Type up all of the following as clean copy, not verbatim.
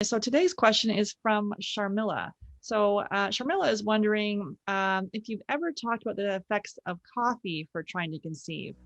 So today's question is from Sharmilla. So Sharmilla is wondering if you've ever talked about the effects of coffee for trying to conceive.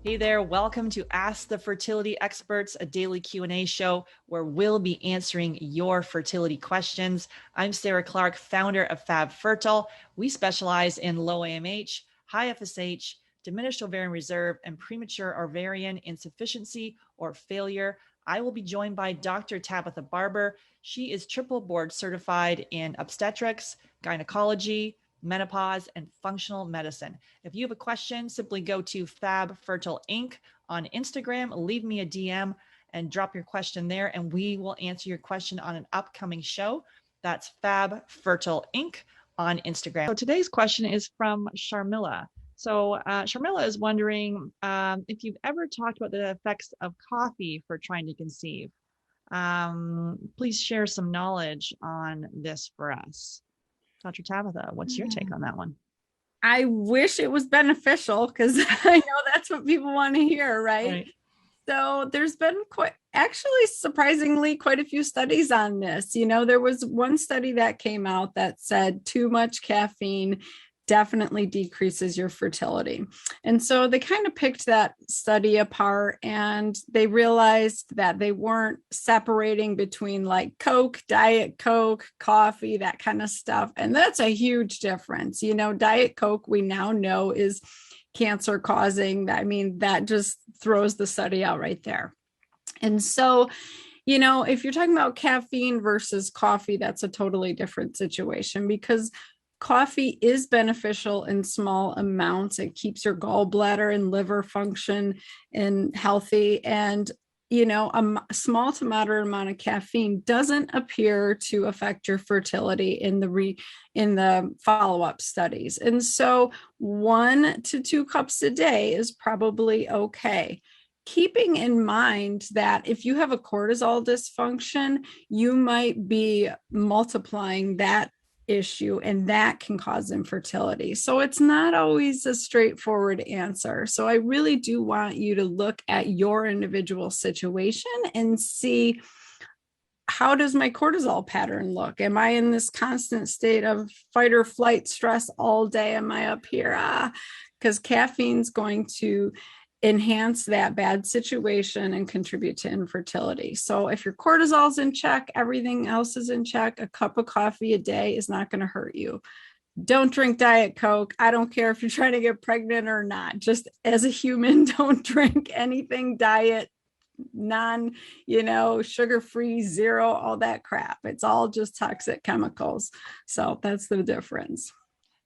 Hey there, welcome to Ask the Fertility Experts, a daily Q&A show where we'll be answering your fertility questions. I'm Sarah Clark, founder of Fab Fertile. We specialize in low AMH, high FSH, diminished ovarian reserve, and premature ovarian insufficiency or failure. I will be joined by Dr. Tabatha Barber. She is triple board certified in obstetrics, gynecology, menopause, and functional medicine. If you have a question, simply go to Fab Fertile Inc. on Instagram, leave me a DM and drop your question there, and we will answer your question on an upcoming show. That's Fab Fertile Inc. on Instagram. So today's question is from Sharmilla. So Sharmilla is wondering if you've ever talked about the effects of coffee for trying to conceive. Please share some knowledge on this for us. Dr. Tabatha, what's your take on that one? I wish it was beneficial because I know that's what people want to hear, right? So there's been surprisingly quite a few studies on this. There was one study that came out that said too much caffeine definitely decreases your fertility. And so they kind of picked that study apart and they realized that they weren't separating between like Coke, Diet Coke, coffee, that kind of stuff. And that's a huge difference. Diet Coke, we now know is cancer causing. I mean, that just throws the study out right there. And so if you're talking about caffeine versus coffee, that's a totally different situation because coffee is beneficial in small amounts. It keeps your gallbladder and liver function and healthy. And, a small to moderate amount of caffeine doesn't appear to affect your fertility in the follow-up studies. And so 1 to 2 cups a day is probably okay. Keeping in mind that if you have a cortisol dysfunction, you might be multiplying that issue and that can cause infertility. So it's not always a straightforward answer. So I really do want you to look at your individual situation and see, how does my cortisol pattern look? Am I in this constant state of fight or flight stress all day? Am I up here? Because caffeine's going to enhance that bad situation and contribute to infertility. So if your cortisol's in check, everything else is in check, a cup of coffee a day is not going to hurt you. Don't drink Diet Coke. I don't care if you're trying to get pregnant or not. Just as a human, don't drink anything diet, sugar-free, zero, all that crap. It's all just toxic chemicals. So that's the difference.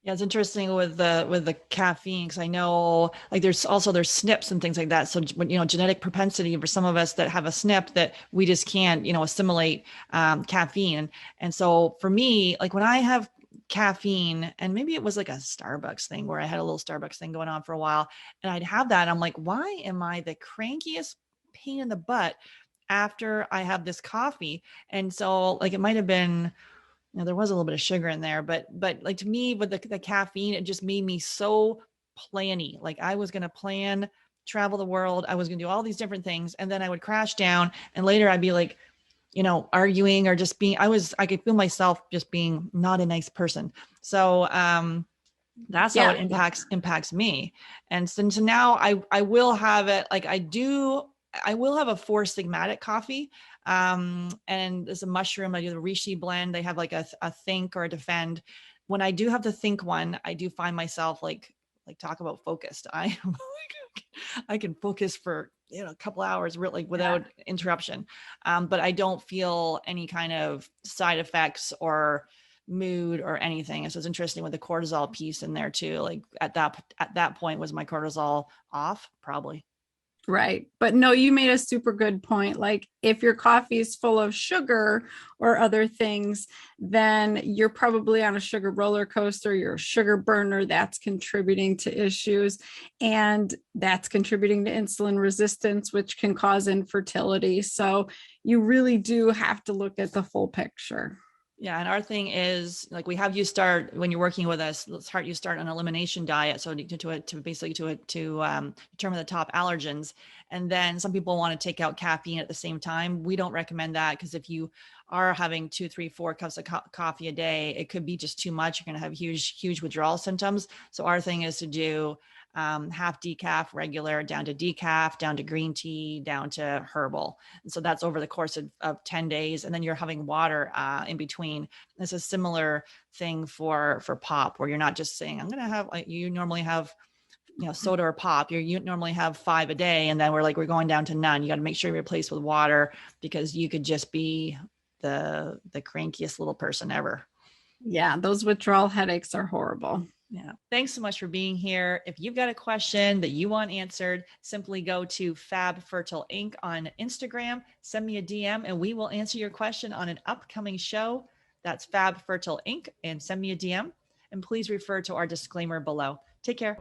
Yeah, it's interesting with the caffeine because I know like there's SNPs and things like that. So genetic propensity for some of us that have a SNP that we just can't assimilate caffeine. And so for me, like when I have caffeine, and maybe it was like a Starbucks thing where I had a little Starbucks thing going on for a while, and I'd have that, and I'm like, why am I the crankiest pain in the butt after I have this coffee? And so like it might have been. There was a little bit of sugar in there, but like to me with the caffeine, it just made me so planny. Like I was going to plan, travel the world. I was going to do all these different things. And then I would crash down and later I'd be like, arguing or just being, I could feel myself just being not a nice person. So, that's how it impacts me. And so now I will have it. Like I will have a 4-sigmatic coffee. And there's a mushroom. I do the reishi blend. They have like a think or a defend. When I do have the think one, I do find myself like talk about focused. I can focus for a couple hours really without interruption. But I don't feel any kind of side effects or mood or anything. So it's interesting with the cortisol piece in there too. Like at that point, was my cortisol off? Probably. Right. But no, you made a super good point. Like if your coffee is full of sugar or other things, then you're probably on a sugar roller coaster. You're a sugar burner. That's contributing to issues. And that's contributing to insulin resistance, which can cause infertility. So you really do have to look at the full picture. Yeah, and our thing is like we have you start when you're working with us. Let's start you start an elimination diet, so to basically to determine the top allergens, and then some people want to take out caffeine at the same time. We don't recommend that because if you are having 2, 3, 4 cups of coffee a day, it could be just too much. You're going to have huge withdrawal symptoms. So our thing is to do half decaf, regular, down to decaf, down to green tea, down to herbal. And so that's over the course of 10 days. And then you're having water in between. It's a similar thing for pop, where you're not just saying, I'm going to have, like you normally have, soda or pop. You normally have 5 a day. And then we're going down to none. You got to make sure you replace with water because you could just be the crankiest little person ever. Yeah, those withdrawal headaches are horrible. Yeah. Thanks so much for being here. If you've got a question that you want answered, simply go to Fab Fertile Inc. on Instagram, send me a DM, and we will answer your question on an upcoming show. That's Fab Fertile Inc. and send me a DM. And please refer to our disclaimer below. Take care.